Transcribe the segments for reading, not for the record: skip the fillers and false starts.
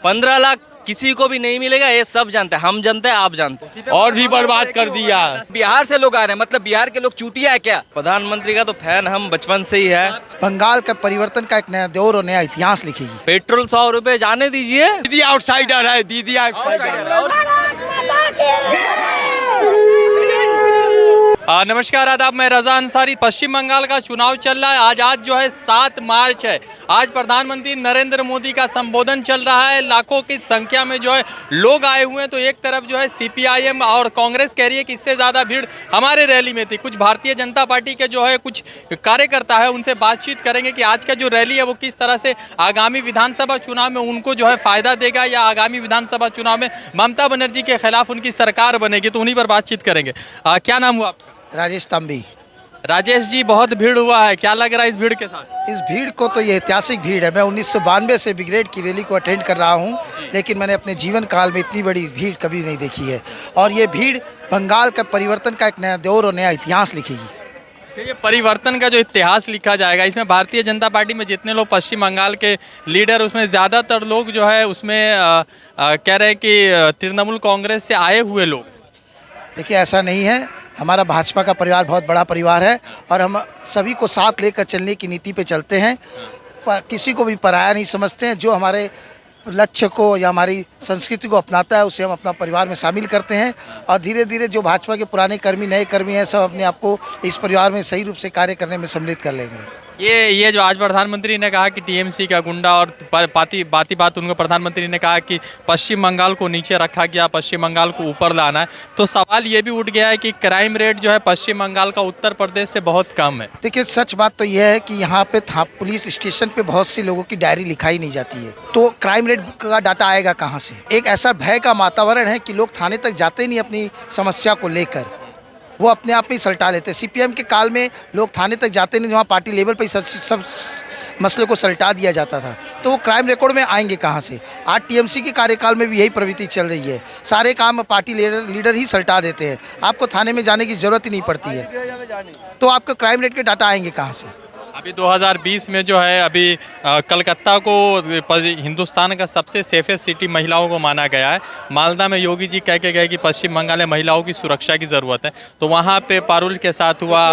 15 लाख किसी को भी नहीं मिलेगा, ये सब जानते हैं, हम जानते हैं, आप जानते हैं। और भी बर्बाद कर दिया। बिहार से लोग आ रहे हैं, मतलब बिहार के लोग चूतिया है क्या? प्रधानमंत्री का तो फैन हम बचपन से ही है। बंगाल का परिवर्तन का एक नया दौर और नया इतिहास लिखेगी। पेट्रोल 100 रुपए जाने दीजिए। दीदी आउटसाइडर है, दीदी आउटसाइडर। नमस्कार आदाब, मैं रजा अंसारी। पश्चिम बंगाल का चुनाव चल रहा है। आज जो है 7 मार्च है। आज प्रधानमंत्री नरेंद्र मोदी का संबोधन चल रहा है। लाखों की संख्या में जो है लोग आए हुए हैं। तो एक तरफ जो है सीपीआईएम और कांग्रेस कह रही है कि इससे ज़्यादा भीड़ हमारे रैली में थी। कुछ भारतीय जनता पार्टी के जो है कुछ कार्यकर्ता है, उनसे बातचीत करेंगे कि आज का जो रैली है वो किस तरह से आगामी विधानसभा चुनाव में उनको जो है फायदा देगा, या आगामी विधानसभा चुनाव में ममता बनर्जी के खिलाफ उनकी सरकार बनेगी। तो उन्हीं पर बातचीत करेंगे। क्या नाम हुआ आपका? राजेश तांबी। राजेश जी, बहुत भीड़ हुआ है, क्या लग रहा है इस भीड़ के साथ? इस भीड़ को तो ये ऐतिहासिक भीड़ है। मैं 1992 से ब्रिगेड की रैली को अटेंड कर रहा हूँ, लेकिन मैंने अपने जीवन काल में इतनी बड़ी भीड़ कभी नहीं देखी है। और ये भीड़ बंगाल का परिवर्तन का एक नया दौर और नया इतिहास लिखेगी। ये परिवर्तन का जो इतिहास लिखा जाएगा, इसमें भारतीय जनता पार्टी में जितने लोग पश्चिम बंगाल के लीडर, उसमें ज़्यादातर लोग जो है उसमें कह रहे हैं कि तृणमूल कांग्रेस से आए हुए लोग। देखिए, ऐसा नहीं है। हमारा भाजपा का परिवार बहुत बड़ा परिवार है और हम सभी को साथ लेकर चलने की नीति पे चलते हैं। किसी को भी पराया नहीं समझते हैं। जो हमारे लक्ष्य को या हमारी संस्कृति को अपनाता है उसे हम अपना परिवार में शामिल करते हैं। और धीरे धीरे जो भाजपा के पुराने कर्मी, नए कर्मी हैं, सब अपने आप को इस परिवार में सही रूप से कार्य करने में सम्मिलित कर लेंगे। ये जो आज प्रधानमंत्री ने कहा कि टीएमसी का गुंडा, और बात उनको प्रधानमंत्री ने कहा कि पश्चिम बंगाल को नीचे रखा गया, पश्चिम बंगाल को ऊपर लाना है। तो सवाल ये भी उठ गया है कि क्राइम रेट जो है पश्चिम बंगाल का उत्तर प्रदेश से बहुत कम है। देखिए, सच बात तो यह है कि यहाँ पे पुलिस स्टेशन पे बहुत से लोगों की डायरी लिखाई नहीं जाती है, तो क्राइम रेट का डाटा आएगा कहाँ से? एक ऐसा भय का वातावरण है कि लोग थाने तक जाते नहीं अपनी समस्या को लेकर, वो अपने आप में ही सलटा लेते हैं। सीपीएम के काल में लोग थाने तक जाते नहीं, वहाँ पार्टी लेवल पर सब मसले को सलटा दिया जाता था। तो वो क्राइम रिकॉर्ड में आएंगे कहाँ से? आज टीएमसी के कार्यकाल में भी यही प्रवृत्ति चल रही है। सारे काम पार्टी लीडर ही सलटा देते हैं, आपको थाने में जाने की ज़रूरत ही नहीं पड़ती है। तो आपको क्राइम रेट के डाटा आएंगे कहाँ से? अभी 2020 में जो है अभी कलकत्ता को हिंदुस्तान का सबसे सेफेस्ट सिटी महिलाओं को माना गया है। मालदा में योगी जी कह के गए कि पश्चिम बंगाल में महिलाओं की सुरक्षा की ज़रूरत है। तो वहाँ पे पारुल के साथ हुआ,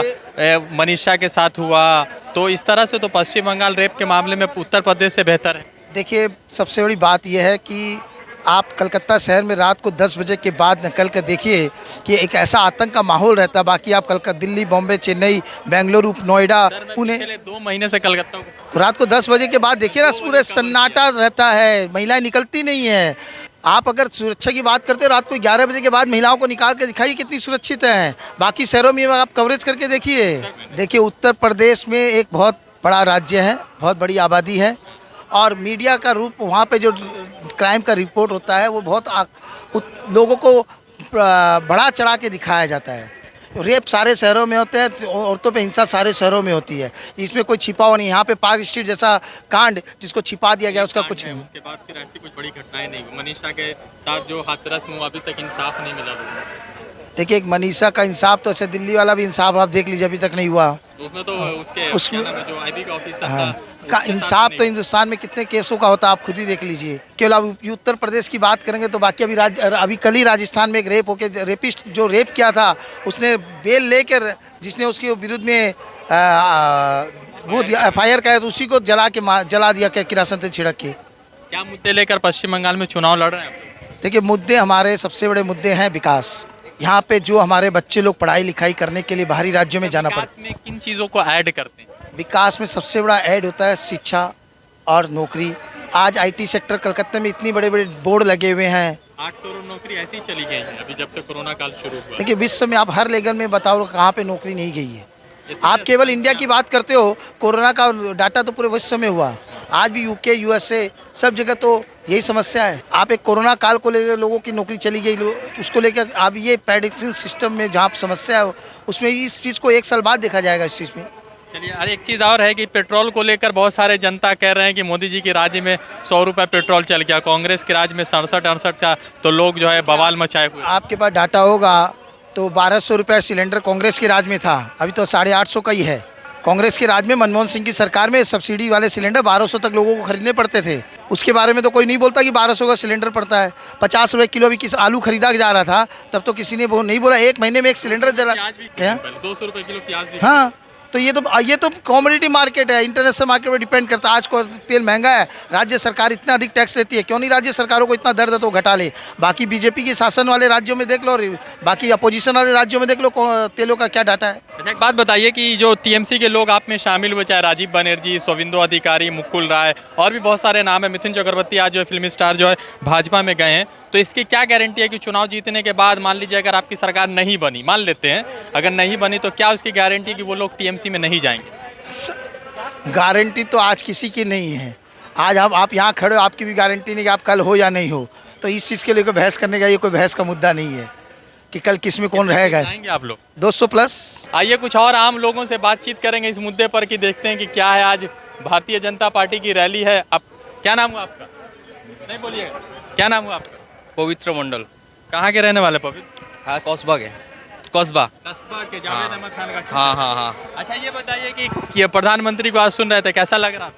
मनीषा के साथ हुआ। तो इस तरह से तो पश्चिम बंगाल रेप के मामले में उत्तर प्रदेश से बेहतर है। देखिए, सबसे बड़ी बात यह है कि आप कलकत्ता शहर में रात को 10 बजे के बाद निकल कर देखिए कि एक ऐसा आतंक का माहौल रहता है। बाकी आप कलकत्ता, दिल्ली, बॉम्बे, चेन्नई, बेंगलुरु, नोएडा, पुणे, 2 महीने से कलकत्ता को, तो रात को 10 बजे के बाद देखिए ना, पूरे सन्नाटा रहता है, महिलाएं निकलती नहीं है। आप अगर सुरक्षा की बात करते हो, रात को 11 बजे के बाद महिलाओं को निकाल के दिखाइए कितनी सुरक्षित है। बाकी शहरों में आप कवरेज करके देखिए। देखिए, उत्तर प्रदेश में एक बहुत बड़ा राज्य है, बहुत बड़ी आबादी है, और मीडिया का रूप वहाँ पे जो क्राइम का रिपोर्ट होता है वो बहुत लोगों को बढ़ा चढ़ा के दिखाया जाता है। रेप सारे शहरों में होते हैं, औरतों पे हिंसा सारे शहरों में होती है, इसमें कोई छिपा हुआ नहीं। यहाँ पे पार्क स्ट्रीट जैसा कांड जिसको छिपा दिया गया, उसका कुछ नहीं। उसके बाद फिर ऐसी कुछ बड़ी घटनाएं नहीं। मनीषा के साथ जो हाथरस में अभी तक इंसाफ नहीं मिला। देखिए, एक मनीषा का इंसाफ तो ऐसे दिल्ली वाला भी इंसाफ आप देख लीजिए, अभी तक नहीं हुआ। उसमें तो उसमें जो आईबी का ऑफिसर का इंसाफ तो हिंदुस्तान में कितने केसों का होता है आप खुद ही देख लीजिए। केवल आप उत्तर प्रदेश की बात करेंगे तो बाकी अभी कल ही राजस्थान में एक रेपिस्ट जो रेप किया था, उसने बेल लेकर, जिसने उसके विरुद्ध में वो FIR का है, तो उसी को जला दिया किरासन से छिड़क के। क्या मुद्दे लेकर पश्चिम बंगाल में चुनाव लड़ रहे हैं? देखिए, मुद्दे हमारे सबसे बड़े मुद्दे हैं विकास। यहाँ पे जो हमारे बच्चे लोग पढ़ाई लिखाई करने के लिए बाहरी राज्यों में जाना पड़ता है। में किन चीज़ों को ऐड करते हैं? विकास में सबसे बड़ा ऐड होता है शिक्षा और नौकरी। आज IT सेक्टर कलकत्ता में इतनी बड़े बड़े बोर्ड लगे हुए हैं। 8 करोड़ नौकरी ऐसी ही चली गई है अभी जब से कोरोना काल शुरू हुआ। देखिए, विश्व में आप हर लेवल में बताओ कहाँ पे नौकरी नहीं गई है। आप केवल इंडिया की बात करते हो, कोरोना का डाटा तो पूरे विश्व में हुआ। आज भी UK, USA सब जगह तो यही समस्या है। आप एक कोरोना काल को लेकर लोगों की नौकरी चली गई, उसको लेकर आप ये प्रेडिक्शन सिस्टम में जहाँ समस्या है, उसमें इस चीज़ को 1 साल बाद देखा जाएगा इस चीज़ में। चलिए, और एक चीज़ और है कि पेट्रोल को लेकर बहुत सारे जनता कह रहे हैं कि मोदी जी के राज्य में 100 रुपये पेट्रोल चल गया, कांग्रेस के राज्य में 67-68 का, तो लोग जो है बवाल मचाए हुए। आपके पास डाटा होगा तो 1200 रुपये सिलेंडर कांग्रेस के राज में था, अभी तो 850 का ही है। कांग्रेस के राज में मनमोहन सिंह की सरकार में सब्सिडी वाले सिलेंडर 1200 तक लोगों को खरीदने पड़ते थे। उसके बारे में तो कोई नहीं बोलता कि 1200 का सिलेंडर पड़ता है। 50 रुपये किलो अभी किस आलू खरीदा जा रहा था तब तो किसी ने वो नहीं बोला, एक महीने में एक सिलेंडर जला क्या 200 रुपए किलो प्याज भी। हाँ, तो ये तो कॉमोडिटी मार्केट है, इंटरनेशनल मार्केट पर डिपेंड करता है। आज को तेल महंगा है, राज्य सरकार इतना अधिक टैक्स देती है, क्यों नहीं राज्य सरकारों को इतना दर्द है तो घटा ले। बाकी बीजेपी के शासन वाले राज्यों में देख लो और बाकी अपोजिशन वाले राज्यों में देख लो तेलों का क्या डाटा है। अच्छा, एक बात बताइए कि जो टीएमसी के लोग आप में शामिल हुए, चाहे राजीव बनर्जी, शोविंदो अधिकारी, मुकुल राय और भी बहुत सारे नाम है, मिथुन चक्रवर्ती आज जो है फिल्मी स्टार जो है भाजपा में गए हैं, तो इसकी क्या गारंटी है कि चुनाव जीतने के बाद मान लीजिए अगर आपकी सरकार नहीं बनी, मान लेते हैं अगर नहीं बनी, तो क्या उसकी गारंटी कि वो लोग टीएमसी में नहीं जाएंगे? गारंटी तो आज किसी की नहीं है। आज हम आप यहाँ खड़े हो, आपकी भी गारंटी नहीं कि आप कल हो या नहीं हो। तो इस चीज़ के लिए कोई बहस करने का ये कोई बहस का मुद्दा नहीं है कि कल किस में कौन रहेगा। जाएंगे आप लोग 200 प्लस। आइए कुछ और आम लोगों से बातचीत करेंगे इस मुद्दे पर कि देखते हैं कि क्या है। आज भारतीय जनता पार्टी की रैली है। अब क्या नाम हुआ आपका? नहीं बोलिएगा, क्या नाम हुआ आपका? पवित्र मंडल। कहाँ के रहने वाले पवित्र? हाँ, कस्बा के, कस्बा। कस्बा के जावेद अहमद खान का। हाँ हाँ हाँ। अच्छा, ये बताइए कि ये प्रधानमंत्री को आज सुन रहे थे, कैसा लग रहा था?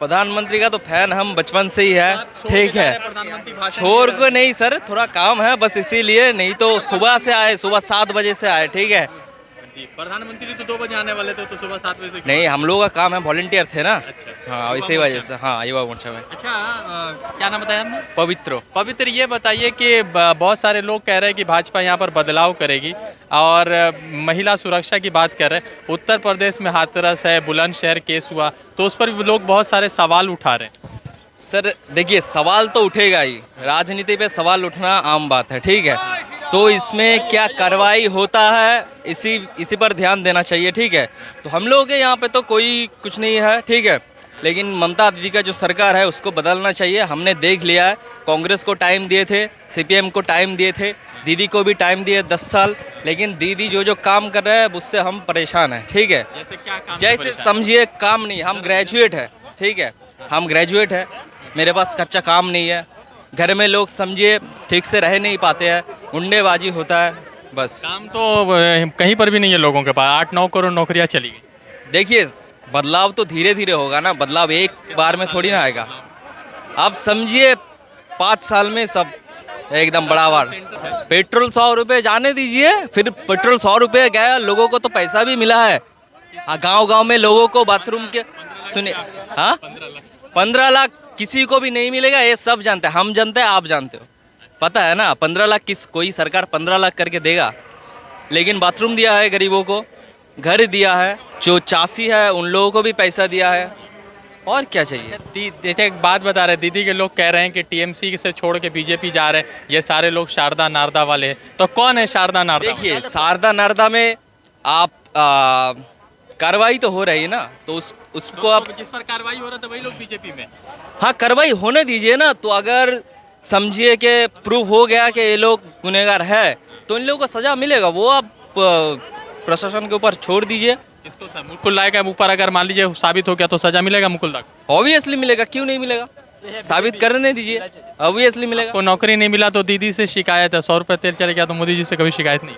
प्रधानमंत्री का तो फैन हम बचपन से ही है, ठीक है। प्रधानमंत्री भाषण छोड़ को नहीं सर, थोड़ा काम है बस इसीलिए, नहीं तो सुबह से आए, सुबह 7 बजे से आए, ठीक है। प्रधानमंत्री तो 2 बजे आने वाले थे, तो सुबह 7 बजे से नहीं, हम लोग का काम है, वॉलंटियर थे ना। अच्छा, हाँ, इसी वजह से। हाँ, युवा मोर्चा में। अच्छा, क्या नाम बताया आपने? पवित्र। पवित्र, ये बताइए कि बहुत सारे लोग कह रहे हैं कि भाजपा यहाँ पर बदलाव करेगी और महिला सुरक्षा की बात कर रहे हैं। उत्तर प्रदेश में हाथरस है, बुलंदशहर केस हुआ, तो उस पर भी लोग बहुत सारे सवाल उठा रहे हैं। सर देखिए, सवाल तो उठेगा ही, राजनीति पे सवाल उठना आम बात है, ठीक है। तो इसमें क्या कार्रवाई होता है, इसी पर ध्यान देना चाहिए, ठीक है। तो हम लोगों के यहाँ पे तो कोई कुछ नहीं है, ठीक है। लेकिन ममता दीदी का जो सरकार है उसको बदलना चाहिए। हमने देख लिया है, कांग्रेस को टाइम दिए थे, सीपीएम को टाइम दिए थे, दीदी को भी टाइम दिए 10 साल, लेकिन दीदी जो काम कर रहे हैं उससे हम परेशान हैं, ठीक है। जैसे समझिए काम नहीं, हम ग्रेजुएट है, ठीक है, हम ग्रेजुएट है, मेरे पास कच्चा काम नहीं है, घर में लोग समझिए ठीक से रह नहीं पाते हैं, गुंडेबाजी होता है, बस। काम तो कहीं पर भी नहीं है लोगों के पास। 8-9 करोड़ नौकरियां चली गई। देखिए, बदलाव तो धीरे धीरे होगा ना, बदलाव एक बार में थोड़ी ना आएगा। आप समझिए 5 साल में सब एकदम बड़ा बार। पेट्रोल 100 रुपये जाने दीजिए, फिर पेट्रोल 100 रुपये गया, लोगों को तो पैसा भी मिला है। गांव में लोगों को बाथरूम के सुनिए, हाँ 15 लाख किसी को भी नहीं मिलेगा, ये सब जानते हैं, हम जानते हैं, आप जानते हो, पता है ना। 15 लाख कोई सरकार 15 लाख करके देगा? लेकिन बाथरूम दिया है गरीबों को, घर दिया है, जो चासी है उन लोगों को भी पैसा दिया है, और क्या चाहिए। जैसे एक बात बता रहे, दीदी के लोग कह रहे हैं कि टीएमसी से छोड़ के बीजेपी जा रहे हैं, ये सारे लोग शारदा नारदा वाले हैं। तो कौन है शारदा नारदा? देखिए, शारदा नारदा में आप कार्रवाई तो हो रही है ना, तो उसको आप जिस पर कार्रवाई हो रहा था वही लोग बीजेपी में। हाँ, कार्रवाई होने दीजिए ना। तो अगर समझिए कि प्रूव हो गया कि ये लोग गुनहगार है, तो इन लोगों को सजा मिलेगा, वो आप प्रशासन के ऊपर छोड़ दीजिए। इसको मुकुल राय के ऊपर अगर मान लीजिए साबित हो गया तो सजा मिलेगा मुकुल राय को? ऑब्वियसली मिलेगा, क्यों नहीं मिलेगा, साबित करने दीजिए, ऑब्वियसली मिलेगा। को नौकरी नहीं मिला तो दीदी से शिकायत है, 100 रुपये तेल चले गया तो मोदी जी से कभी शिकायत नहीं?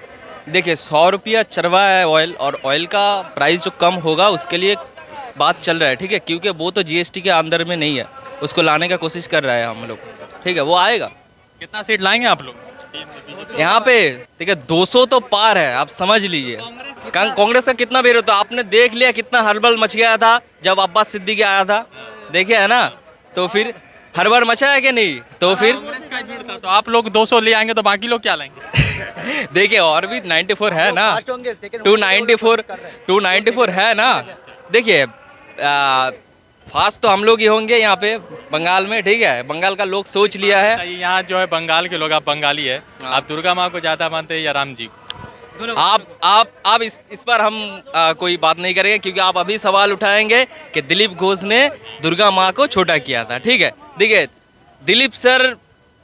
देखिए, 100 रुपया चरवा है ऑयल, और ऑयल का प्राइस जो कम होगा उसके लिए बात चल रहा है, ठीक है, क्योंकि वो तो जीएसटी के अंदर में नहीं है, उसको लाने का कोशिश कर रहा है हम लोग, ठीक है, वो आएगा। कितना सीट लाएंगे आप लोग यहाँ पे? ठीक है, 200 तो पार है, आप समझ लीजिए। कांग्रेस का कितना बेर होता, आपने देख लिया कितना हड़बड़ मच गया था जब अब्बास सिद्दीकी आया था, देखे है ना। तो फिर हड़बड़ मचा है कि नहीं? तो फिर तो आप लोग 200 ले आएंगे तो बाकी लोग क्या लाएंगे? देखिए, और भी 94 है ना, 294 है ना। देखिए, फास्ट तो हम लोग ही होंगे यहाँ पे बंगाल में, ठीक है, बंगाल का लोग सोच लिया है। यहाँ जो है बंगाल के लोग, आप बंगाली है, आप दुर्गा माँ को ज्यादा मानते हैं या राम जी को? आप इस पर हम कोई बात नहीं करेंगे, क्योंकि आप अभी सवाल उठाएंगे कि दिलीप घोष ने दुर्गा माँ को छोटा किया था, ठीक है। देखिए, दिलीप सर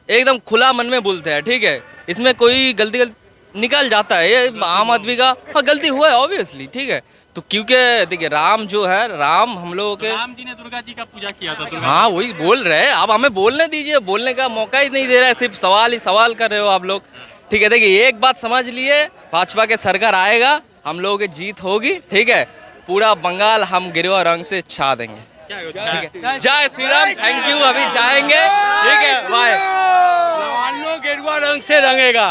एकदम खुला मन में बोलते हैं, ठीक है, इसमें कोई गलती निकल जाता है, ये आम आदमी का हाँ गलती हुआ है ऑब्वियसली, ठीक है। तो क्योंकि देखिए, राम जो है, राम हम लोगों के, राम जी ने दुर्गा जी का पूजा किया था। हाँ वही बोल रहे हैं, आप हमें बोलने दीजिए, बोलने का मौका ही नहीं दे रहा है, सिर्फ सवाल ही सवाल कर रहे हो आप लोग, ठीक है। देखिए, एक बात समझ लिए, भाजपा के सरकार आएगा, हम लोगों की जीत होगी, ठीक है, पूरा बंगाल हम गिरवा रंग से छा देंगे। जय श्री राम, थैंक यू। अभी जाएंगे, ठीक है, बाय। जवानों गेरुआ रंग से रंगेगा,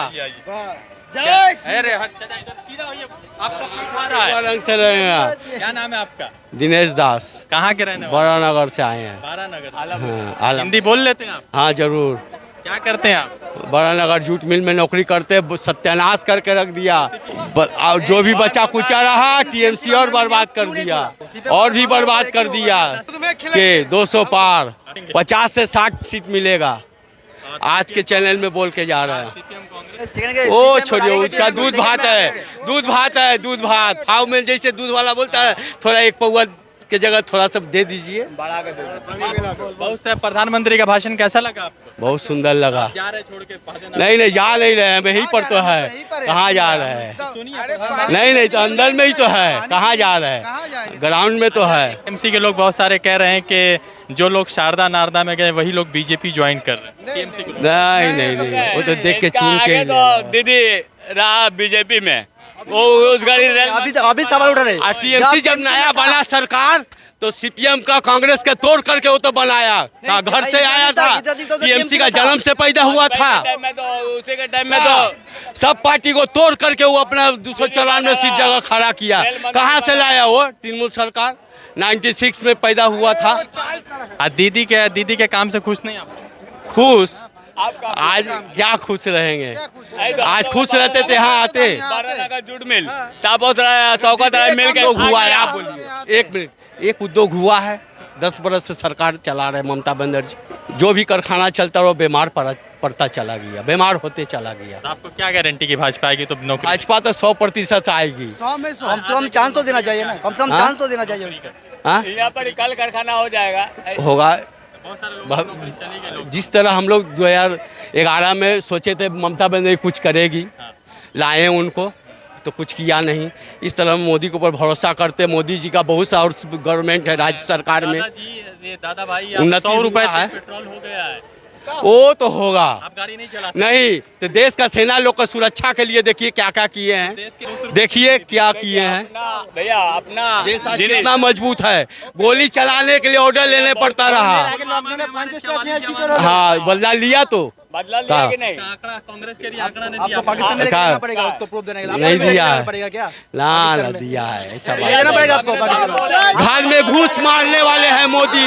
अरे हट, सीधा होइए, आपको कोई उठा रहा गेरुआ है। रंग से रंगेगा। क्या नाम है आपका? दिनेश दास, कहाँ के रहने वाले? बड़ा नगर से आए हैं। बारानगर। हाँ, आलम। हिंदी बोल लेते हैं आप? हाँ जरूर। क्या करते हैं आप? बड़ा नगर जूट मिल में नौकरी करते, सत्यानाश करके रख दिया। और जो भी बचा कुचा रहा टीएमसी और बर्बाद कर दिया, और भी बर्बाद कर दिया कि 200 पार 50 से 60 सीट मिलेगा। आज के चैनल में बोल के जा रहा है। ओ छोड़िए, उसका दूध भात है, दूध भात है, दूध भात। फाव में जैसे दूध वाला बोलता है, थोड़ा एक पौवा के जगह थोड़ा सा दे दीजिए। बहुत से प्रधानमंत्री का भाषण कैसा लगा आपको? बहुत सुंदर लगा। जा रहे छोड़ के भाषण? नहीं नहीं, जा नहीं रहे हैं, वहीं पर तो है। कहाँ जा रहे हैं? नहीं नहीं, तो अंदर में ही तो है। कहाँ जा रहे हैं? ग्राउंड में तो है। टीएमसी के लोग बहुत सारे कह रहे हैं कि जो लोग शारदा नारदा में गए वही लोग बीजेपी ज्वाइन कर रहे हैं। टीएमसी के लोग नहीं नहीं नहीं, वो तो देख के चुन के दीदी रहा बीजेपी में, वो उस गाड़ी अभी सवाल उठा रहे। टीएमसी जब नया बना सरकार तो सीपीएम का कांग्रेस के तोड़ करके वो तो बनाया। घर से आया था, टीएमसी का जन्म से पैदा हुआ था। उसी के टाइम में तो सब पार्टी को तोड़ करके वो अपना 294 सीट जगह खड़ा किया। कहाँ से लाया वो? तृणमूल सरकार 96 में पैदा हुआ था। दीदी के काम से खुश नहीं आप? खुश? आज क्या खुश रहेंगे? आज खुश रहते थे, यहाँ आते। बारानगर जूट मिल, तापोस शौकत राय मिल के हुआ है, आप बोलिए। एक मिनट, एक उद्योग हुआ है। 10 बरस से सरकार चला रहे ममता बनर्जी। जो भी कारखाना चलता रहो बीमार पड़ता चला गया, बीमार होते चला गया। तो आपको क्या गारंटी की भाजपा आएगी तो नौकरी? भाजपा तो 100% आएगी। 100 में 100। कम से कम चांस तो देना चाहिए ना, कम से कम हाँ? चांस तो देना चाहिए उसको। हाँ यहाँ पर कल कारखाना हो जाएगा। होगा। बहुत सारे लोग नौकरी चली गई लोग। जिस तरह हम लोग 2011 में सोचे थे ममता बनर्जी कुछ करेगी, लाए उनको तो कुछ किया नहीं। इस तरह हम मोदी के ऊपर भरोसा करते। मोदी जी का बहुत सा और गवर्नमेंट है राज्य सरकार में। दादा भाई उन्नति 100 रुपए हुआ है। पेट्रोल हो गया है, वो तो होगा। आप गाड़ी नहीं चलाते? नहीं तो देश का सेना लोग का सुरक्षा के लिए देखिए क्या क्या किए हैं, देखिए क्या किए हैं। भैया अपना जितना मजबूत है, गोली चलाने के लिए ऑर्डर लेने पड़ता रहा। हाँ बदला लिया तो बदला लिया कि नहीं? आंकड़ा कांग्रेस के लिए आंकड़ा नहीं दिया। आपको पाकिस्तान में लेके कहा? जाना पड़ेगा उसको प्रूफ देने के लिए। नहीं दिया है। पड़ेगा क्या? ना ना दिया है, ऐसा ले जाना बात पड़ेगा आपको पाकिस्तान में। घर में घूस मारने वाले हैं मोदी।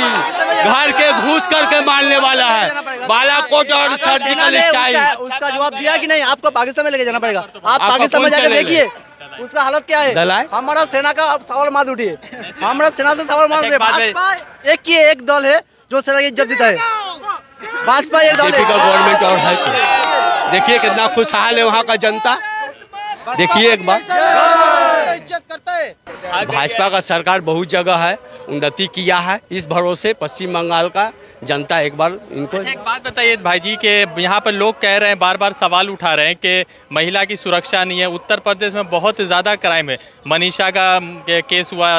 घर के घूस करके मारने वाला है। बालाकोट और सर्जिकल स्ट्राइक। उसका जवाब दिया कि नहीं? आपको पाकिस्तान में लेके जाना पड़ेगा। आप पाकिस्तान कौन में जाकर चलेगा? देखिए उसका हालत क्या है। दलाल? हमारा सेना का आप सवाल मत उठिए, हमारा सेना से सवाल मत उठिए। एक बात है। भाजपा एक ही एक दल है जो सेना की इज्जत देता है। भाजपा एक दल बीजेपी का है। गवर्नमेंट और है तो देखिए कितना खुशहाल है वहाँ का जनता। देखिए एक बार, इज्जत करता है। भाजपा का सरकार बहुत जगह है, उन्नति किया है। इस भरोसे पश्चिम बंगाल का जनता एक बार इनको। एक बात बताइए भाई जी कि यहाँ पर लोग कह रहे हैं, बार बार सवाल उठा रहे हैं कि महिला की सुरक्षा नहीं है। उत्तर प्रदेश में बहुत ज़्यादा क्राइम है। मनीषा का केस हुआ,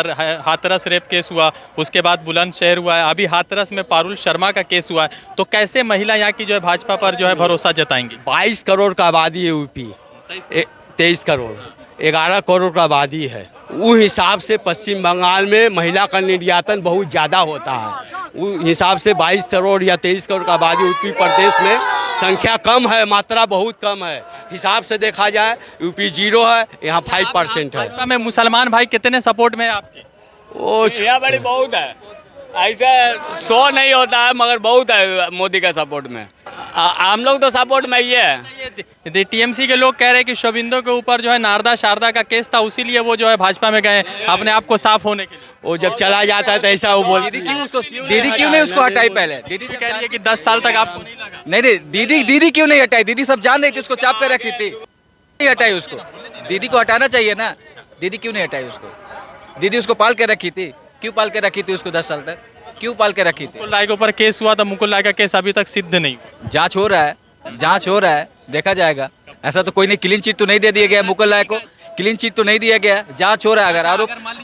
हाथरस रेप केस हुआ, उसके बाद बुलंदशहर हुआ है, अभी हाथरस में पारुल शर्मा का केस हुआ है। तो कैसे महिला यहाँ की जो है भाजपा पर जो है भरोसा जताएंगी? 22 करोड़ का आबादी है यूपी, 23 करोड़, 11 करोड़ का आबादी है। उस हिसाब से पश्चिम बंगाल में महिला का निर्यातन बहुत ज़्यादा होता है। उस हिसाब से 22 करोड़ या 23 करोड़ का आबादी उत्तर प्रदेश में संख्या कम है, मात्रा बहुत कम है। हिसाब से देखा जाए यूपी 0 है, यहाँ 5% है। भाजपा में मुसलमान भाई कितने सपोर्ट में है आपके? वो यहाँ बड़ी बहुत है, ऐसे 100 नहीं होता है मगर बहुत है मोदी का सपोर्ट में। हम लोग तो सपोर्ट में ही है। टीएमसी के लोग कह रहे हैं कि शोभिंदो के ऊपर जो है नारदा शारदा का केस था, उसीलिए वो जो है भाजपा में गए अपने आप को साफ होने के लिए। वो जब चला जाता है तो ऐसा वो बोल। दीदी क्यों नहीं उसको हटाई? पहले दीदी कह रही है कि 10 साल तक आपको नहीं लगा। नहीं, दीदी क्यों नहीं हटाई? दीदी सब जान रही थी, उसको चाप कर रखी थी, नहीं हटाई उसको। दीदी को हटाना चाहिए ना। दीदी क्यों नहीं हटाई उसको? दीदी उसको पाल के रखी थी। क्यों पाल के रखी थी उसको 10 साल तक? क्यों पाल के रखी थी? मुकुल राय के ऊपर केस हुआ था, मुकुल राय का केस अभी तक सिद्ध नहीं हुआ। जांच हो रहा है, देखा जाएगा। ऐसा तो कोई नहीं, क्लीन चिट तो नहीं दे दिया गया मुकुल राय को, क्लीन चिट तो नहीं दिया गया। जांच हो रहा है। अगर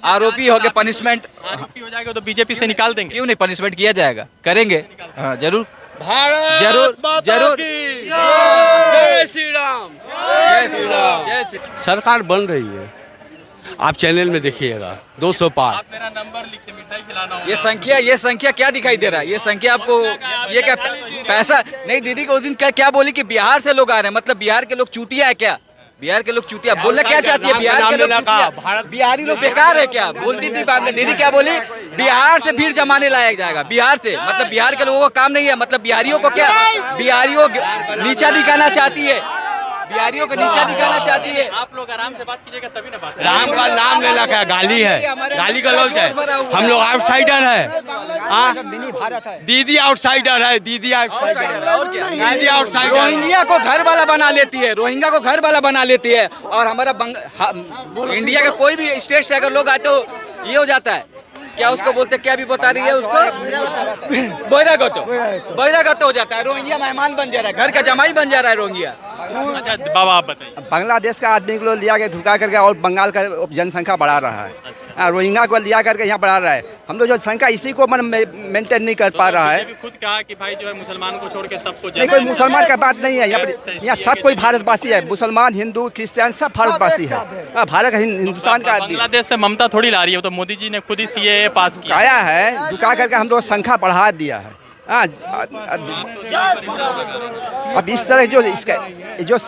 आरोपी हो गया, पनिशमेंट आरोपी हो जाएगा तो बीजेपी से निकाल देंगे। क्यों नहीं? पनिशमेंट किया जाएगा, करेंगे। हाँ जरूर भारत जरूर माता जरूर। की जय श्री राम। जय श्री राम। सरकार बन रही है, आप चैनल में देखिएगा 200 पार। आप मेरा नंबर लिखिए, मिठाई खिलाना होगा। ये संख्या क्या दिखाई दे रहा है? ये संख्या आपको ये क्या पैसा नहीं? दीदी को उस दिन क्या बोली कि बिहार से लोग आ रहे हैं, मतलब बिहार के लोग चूतिया है क्या? बिहार के लोग चूतिया बोलना क्या चाहती है? बिहार के लोग चूतिया, बिहारी लोग बेकार है क्या बोलती थी बात? दीदी क्या बोली? बिहार से भीड़ जमाने लाया जाएगा, बिहार से, मतलब बिहार के लोगों का काम नहीं है, मतलब बिहारियों को क्या, बिहारियों नीचा दिखाना चाहती है, बिहारियों को नीचा दिखाना चाहती है। आप लोग आराम से बात कीजिएगा तभी ना बात। राम का नाम लेना क्या गाली है? गाली का लफ्ज है। हम लोग आउटसाइडर है। हाँ, दीदी आउटसाइडर है, दीदी आउटसाइडर, और क्या? दीदी आउटसाइडर। रोहिंग्या को घर वाला बना लेती है, रोहिंग्या को घर वाला बना लेती है, और हमारा इंडिया का कोई भी स्टेट से अगर लोग आए तो ये हो जाता है, क्या उसको बोलते, क्या भी बता रही है उसको, बहिरागत हो जाता है। रोहिंग्या मेहमान बन जा रहा है, घर का जमाई बन जा रहा है रोहिंग्या। अच्छा बाबा आप बताइए। बांग्लादेश का आदमी को लिया के ढुका करके और बंगाल का जनसंख्या बढ़ा रहा है, रोहिंग्या को लिया करके यहाँ बढ़ा रहा है। हम लोग जो संख्या इसी को मेंटेन नहीं कर पा रहा है। भी खुद कहा कि भाई जो है मुसलमान को छोड़ के सबको नहीं, कोई मुसलमान का बात नहीं है यहाँ सब कोई भारतवासी है, मुसलमान, हिंदू, क्रिश्चियन सब भारतवासी है। भारत हिंदुस्तान का आदमी। बांग्लादेश से ममता थोड़ी ला रही है, तो मोदी जी ने खुद ही सीएए पास किया आया है, झुका करके हम लोग संख्या बढ़ा दिया है। अब इस तरह जो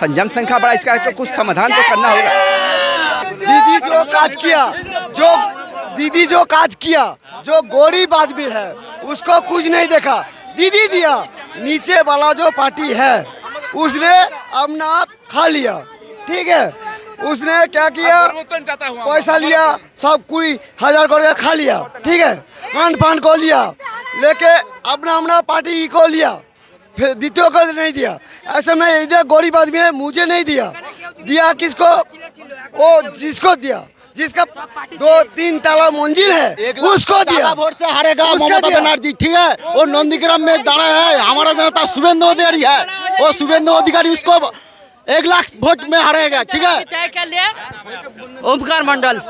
जनसंख्या बढ़ा, इसका तो कुछ समाधान तो करना होगा। दीदी जो काज किया, जो गरीब आदमी है उसको कुछ नहीं देखा, दीदी दिया। नीचे वाला जो पार्टी है उसने अपना आप खा लिया, ठीक है। उसने क्या किया, पैसा लिया, सब कोई 1000 करोड़ खा लिया, ठीक है। खान पान को लिया, लेके अपना पार्टी को लिया, फिर द्वितीय को नहीं दिया। ऐसे में इधर गरीब आदमी है, मुझे नहीं दिया किसको? वो जिसको दिया, जिसका 2-3 ताला मंजिल है उसको दिया। वोट से हारेगा ममता बनर्जी, ठीक है। वो नंदीग्राम में दाड़ा है, हमारा जनता शुभेंदु अधिकारी है, वो शुभेंदु अधिकारी उसको 1 लाख वोट में हारेगा, ठीक है। तय कर लिया। ओमकार मंडल,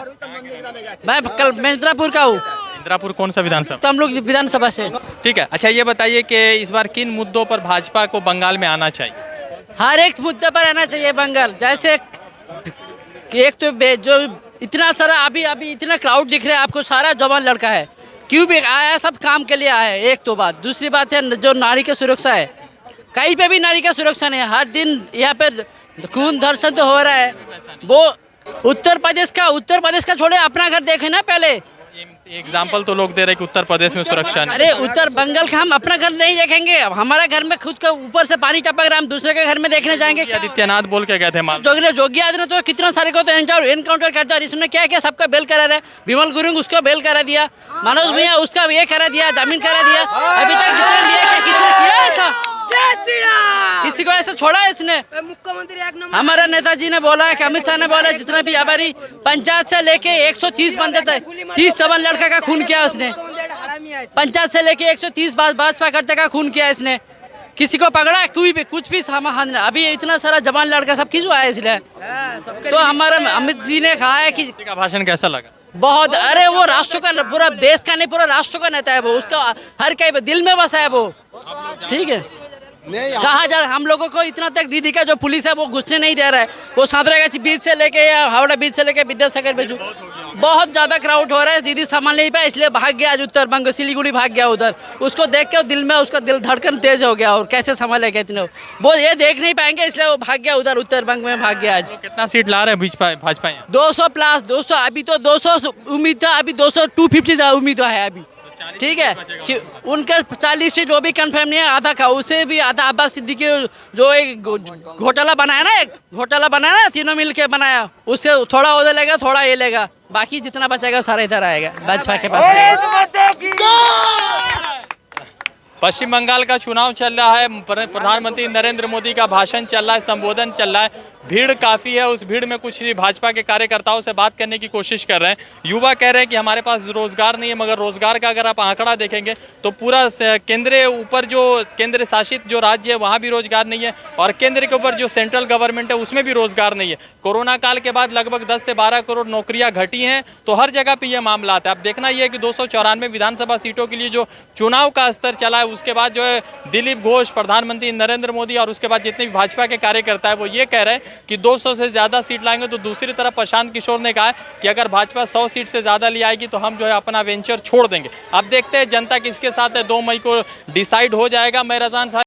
मैं कल मिर्जापुर का हूँ। इंदिरापुर कौन सा विधानसभा? तो हम लोग विधानसभा से। ठीक है। अच्छा ये बताइए कि इस बार किन मुद्दों पर भाजपा को बंगाल में आना चाहिए? हर एक मुद्दे पर आना चाहिए बंगाल। जैसे कि एक तो जो इतना सारा अभी इतना क्राउड दिख रहा है आपको, सारा जवान लड़का है, क्यों भी आया, सब काम के लिए आया है। एक तो बात, दूसरी बात है जो नारी की सुरक्षा है, कहीं पे भी नारी का सुरक्षा नहीं है। हर दिन यहाँ पे खून धर्षण तो हो रहा है। वो उत्तर प्रदेश का छोड़े, अपना घर देखे ना पहले। एग्जाम्पल तो लोग दे रहे कि उत्तर प्रदेश में सुरक्षा नहीं। अरे उत्तर बंगाल का हम अपना घर नहीं देखेंगे, अब हमारा घर में खुद का ऊपर से पानी टपक रहा है, हम दूसरे के घर में देखने जाएंगे? आदित्यनाथ बोल के गए थे जोगी आदित्यनाथ तो कितना सारे को तो एनकाउंटर करता है। इसने क्या सबका बेल करा रहा है। विमल गुरुंग उसको बेल करा दिया, मनोज भैया उसका ये करा दिया, जमीन करा दिया। अभी तक जितने लिया किसी ने किया ऐसा? किसी को ऐसा छोड़ा है इसने? मुख्यमंत्री हमारा नेताजी ने बोला है, अमित शाह ने बोला, जितना भी हमारी पंचायत से लेके 130 बंदे थे, 30 चवन लड़का का खून किया उसने। पंचायत से लेके 130 भाजपा करते का खून किया इसने। किसी को पकड़ा कोई भी कुछ भी सामान? अभी इतना सारा जवान लड़का सब किस आया इसलिए? तो हमारा अमित जी ने कहा है कि भाषण कैसा लगा? बहुत, अरे वो राष्ट्र का, पूरा देश का नहीं, पूरा राष्ट्र का नेता है वो, उसका हर कहीं दिल में बसा है वो, ठीक है। कहा जा रहा हम लोगों को इतना तक दीदी का जो पुलिस है वो घुसने नहीं दे रहा है। वो सांतरागाछी बीच से लेके या हावड़ा बीच से लेके विद्यासागर भेजू, बहुत ज्यादा क्राउड हो रहा है। दीदी संभाल नहीं पाया इसलिए भाग गया आज उत्तर बंग, सिलीगुड़ी भाग गया उधर। उसको देख के दिल में उसका दिल धड़कन तेज हो गया, और कैसे संभालेगा इतने, वो ये देख नहीं पाएंगे इसलिए वो भाग गया उधर, उत्तर बंग में भाग गया आज। कितना सीट ला रहे हैं भाजपा? 200 प्लस 200, अभी तो 200 उम्मीद था, अभी 200 250 उम्मीद है अभी, ठीक है। कि उनका 40 सीट वो भी कंफर्म नहीं है, आधा का उसे भी आधा अब्बास सिद्दीकी जो एक घोटाला बनाया ना, तीनों मिल के बनाया, उससे थोड़ा उधर लेगा, थोड़ा ये लेगा, बाकी जितना बचेगा सारा इधर आएगा भाजपा के पास। पश्चिम बंगाल का चुनाव चल रहा है, प्रधानमंत्री नरेंद्र मोदी का भाषण चल रहा है, संबोधन चल रहा है, भीड़ काफ़ी है। उस भीड़ में कुछ भाजपा के कार्यकर्ताओं से बात करने की कोशिश कर रहे हैं। युवा कह रहे हैं कि हमारे पास रोजगार नहीं है, मगर रोजगार का अगर आप आंकड़ा देखेंगे तो पूरा केंद्र ऊपर जो केंद्र शासित जो राज्य है वहाँ भी रोजगार नहीं है, और केंद्र के ऊपर जो सेंट्रल गवर्नमेंट है उसमें भी रोजगार नहीं है। कोरोना काल के बाद लगभग 10 से 12 करोड़ नौकरियाँ घटी हैं, तो हर जगह पर यह मामला आता है। अब देखना यह है कि 294 विधानसभा सीटों के लिए जो चुनाव का स्तर चला है, उसके बाद जो है दिलीप घोष, प्रधानमंत्री नरेंद्र मोदी और उसके बाद जितने भी भाजपा के कार्यकर्ता है वो ये कह रहे हैं कि 200 से ज़्यादा सीट लाएंगे। तो दूसरी तरफ प्रशांत किशोर ने कहा है कि अगर भाजपा 100 सीट से ज़्यादा ले आएगी तो हम जो है अपना वेंचर छोड़ देंगे। अब देखते हैं जनता किसके साथ है, 2 मई को डिसाइड हो जाएगा। मैं रज़ान सारी